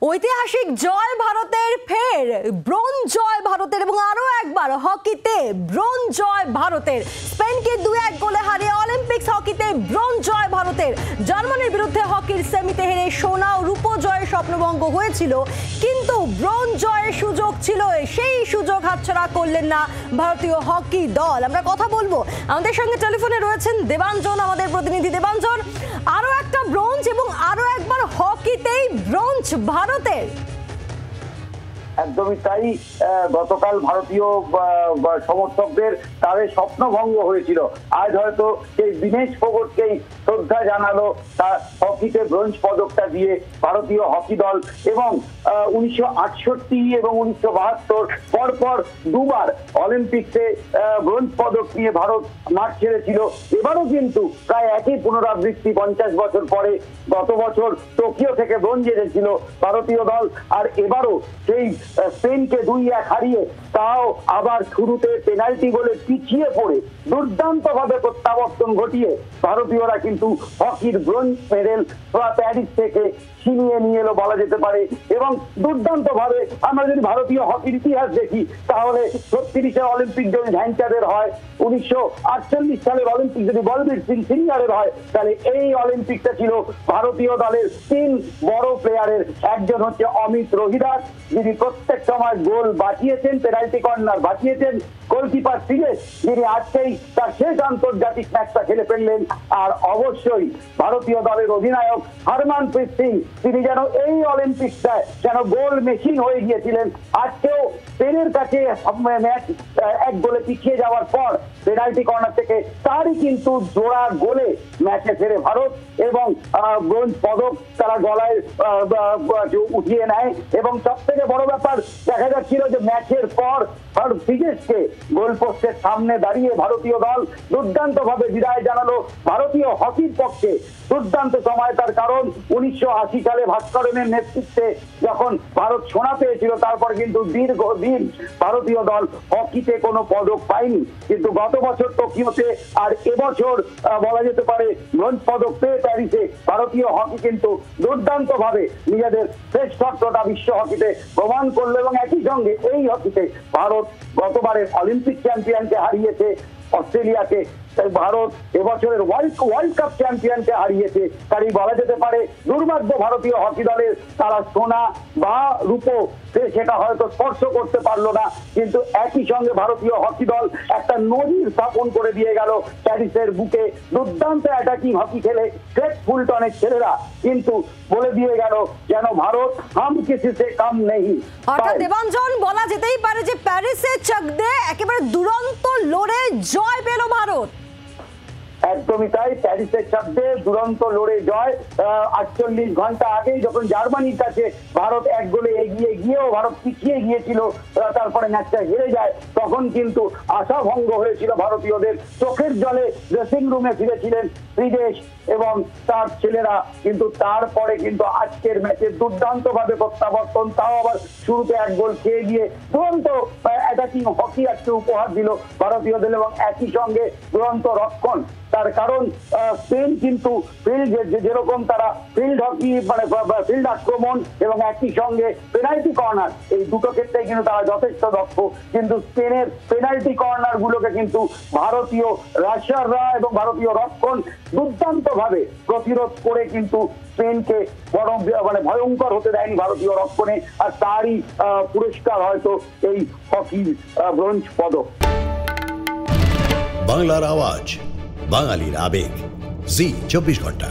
ঐতিহাসিক জয় ভারতের, ফের ব্রোঞ্জ জয় ভারতের এবং আরো একবার হকিতে ব্রোঞ্জ জয় ভারতের। স্পেনকে 2-1 গোলে হারিয়ে অলিম্পিক্স হকিতে ব্রোঞ্জ জয় ভারতের। জার্মানির বিরুদ্ধে হকির সেমিতে হেরে সোনা ও রূপো জয়ের স্বপ্নভঙ্গ হয়েছিল, কিন্তু ব্রোঞ্জ জয়ের সুযোগ ছিল, সেই সুযোগ হাতছাড়া করলেন না ভারতীয় হকি দল। আমরা কথা বলবো, আমাদের সঙ্গে টেলিফোনে রয়েছেন দেবাঞ্জন, আমাদের প্রতিনিধি। দেবাঞ্জন, আরো একটা ব্রোঞ্জ এবং আরো একবার হকিতেই ব্রোঞ্জ ভারতের। একদমই তাই। গতকাল ভারতীয় সমর্থকদের তাদের স্বপ্নভঙ্গ হয়েছিল। আজ হয়তো সেই দীনেশ ফোগটকেই শ্রদ্ধা জানালো তার হকিতে ব্রোঞ্জ পদকটা দিয়ে ভারতীয় হকি দল। এবং 1968 এবং 1972 পরপর দুবার অলিম্পিক্সে ব্রোঞ্জ পদক নিয়ে ভারত মাঠ ছেড়েছিল। এবারও কিন্তু প্রায় একই পুনরাবৃত্তি 50 বছর পরে। গত বছর টোকিও থেকে ব্রোঞ্জ এনেছিল ভারতীয় দল, আর এবারও সেই স্পেনকে 2-1 হারিয়ে, তাও আবার শুরুতে পেনাল্টি গোলে পিছিয়ে পড়ে দুর্দান্ত ভাবে প্রত্যাবর্তন ঘটিয়ে ভারতীয়রা কিন্তু হকির ব্রোঞ্জ মেডেল প্যারিস থেকে ছিনিয়ে নিয়ে এলো বলা যেতে পারে। এবং দুর্দান্ত ভাবে আমরা যদি ভারতীয় হকির ইতিহাস দেখি, তাহলে 36-এর অলিম্পিক যদি ধ্যানচাঁদের হয়, 1948 সালের অলিম্পিক যদি বলবীর সিং সিনিয়রের হয়, তাহলে এই অলিম্পিকটা ছিল ভারতীয় দলের 3 বড় প্লেয়ারের। একজন হচ্ছে অমিত রোহিদাস, যিনি প্রত্যেক সময় গোল বাঁচিয়েছেন, পেনাল্টি কর্নার বাঁচিয়েছেন। গোলকিপার সিরেশ, যিনি আজকেই তার শেষ আন্তর্জাতিক ম্যাচটা খেলে ফেললেন। আর অবশ্যই ভারতীয় দলের অধিনায়ক হরমনপ্রীত সিং, তিনি যেন এই অলিম্পিকটায় যেন গোল মেশিন হয়ে গিয়েছিলেন। আজকেও স্পেনের কাছে ম্যাচ 1 গোলে পিছিয়ে যাওয়ার পর পেনাল্টি কর্নার থেকে তারই কিন্তু জোড়া গোলে ম্যাচে ফেরে ভারত এবং ব্রোঞ্জ পদক তারা গলায় উঠিয়ে নেয়। এবং সব থেকে বড় ব্যাপার দেখা যাচ্ছিল যে ম্যাচের পর ফিজেসকে গোলপোস্টের সামনে দাঁড়িয়ে ভারতীয় দল দুর্দান্ত ভাবে বিদায় জানালো ভারতীয় হকির পক্ষে। দুর্দান্ত সময়, তার কারণ 1980 সালে ভাস্করনের নেতৃত্বে যখন ভারত সোনা পেয়েছিল, তারপর কিন্তু দীর্ঘদিন ভারতীয় দল হকিতে কোনো পদক পায়নি। কিন্তু গত বছর টোকিওতে আর এবছর বলা যেতে পারে ব্রোঞ্জ পদক পেয়ে প্যারিসে ভারতীয় হকি কিন্তু দুর্দান্ত ভাবে নিজেদের শ্রেষ্ঠত্বটা বিশ্ব হকিতে প্রমাণ করলো। এবং একই সঙ্গে এই হকিতে ভারত গতবারের অলিম্পিক চ্যাম্পিয়নকে হারিয়েছে অস্ট্রেলিয়াকে, ভারত এবছরের ওয়ার্ল্ড কাপ চ্যাম্পিয়নকে হারিয়েছে। তাই বলা যেতে পারে দুর্ভাগ্য ভারতীয় হকি দলের, তারা সোনা বা রূপো সেটা হয়তো স্পর্শ করতে পারলো না। কিন্তু একই সঙ্গে ভারতীয় হকি দল একটা নজির স্থাপন করে দিয়ে গেল প্যারিসের বুকে। দুর্দান্ত অ্যাটাকিং হকি খেলে ক্রেগ ফুলটনের ছেলেরা কিন্তু বলে দিয়ে গেল যেন ভারত হাম কিসিতে কাম নেই। অর্থাৎ দেবাঞ্জন, বলা যেতেই পারে যে প্যারিসে চকদে একেবারে দুরন্ত লড়ে জয় পেল ভারত। একদমই তাই, প্যারিসের শব্দে দুরন্ত লড়ে জয়। 48 ঘন্টা আগেই যখন জার্মানির কাছে ভারত 1 গোলে এগিয়ে গিয়েও ভারত পিছিয়ে গিয়েছিল, তারপরে ম্যাচটা হেরে যায়, তখন কিন্তু আশাভঙ্গ হয়েছিল ভারতীয়দের। চোখের জলে ড্রেসিং রুমে ফিরেছিলেন বিদেশ এবং তার ছেলেরা। কিন্তু তারপরে কিন্তু আজকের ম্যাচে দুর্দান্ত ভাবে প্রত্যাবর্তন, তাও আবার শুরুতে 1 গোল খেয়ে গিয়ে দুরন্ত অ্যাটাকিং হকি আজকে উপহার দিল ভারতীয়দের। এবং একই সঙ্গে দুরন্ত রক্ষণ, তার কারণ স্পেন কিন্তু যেরকম তারা ফিল্ড হকি মানে ফিল্ড আক্রমণ এবং একই সঙ্গে পেনাল্টি কর্নার, এই দুটো ক্ষেত্রে কিন্তু তারা যথেষ্ট দক্ষ। কিন্তু স্পেনের পেনাল্টি কর্নার গুলোকে কিন্তু ভারতীয় রাশিয়াররা এবং ভারতীয় রক্ষণ দুর্দান্ত ভাবে প্রতিরোধ করে কিন্তু স্পেনকে বড় মানে ভয়ঙ্কর হতে দেয়নি ভারতীয় রক্ষণে। আর তারই পুরস্কার হয়তো এই হকির ব্রোঞ্জ পদক। বাংলার আওয়াজ, বাঙালির আবেগ, জি 24 ঘন্টা।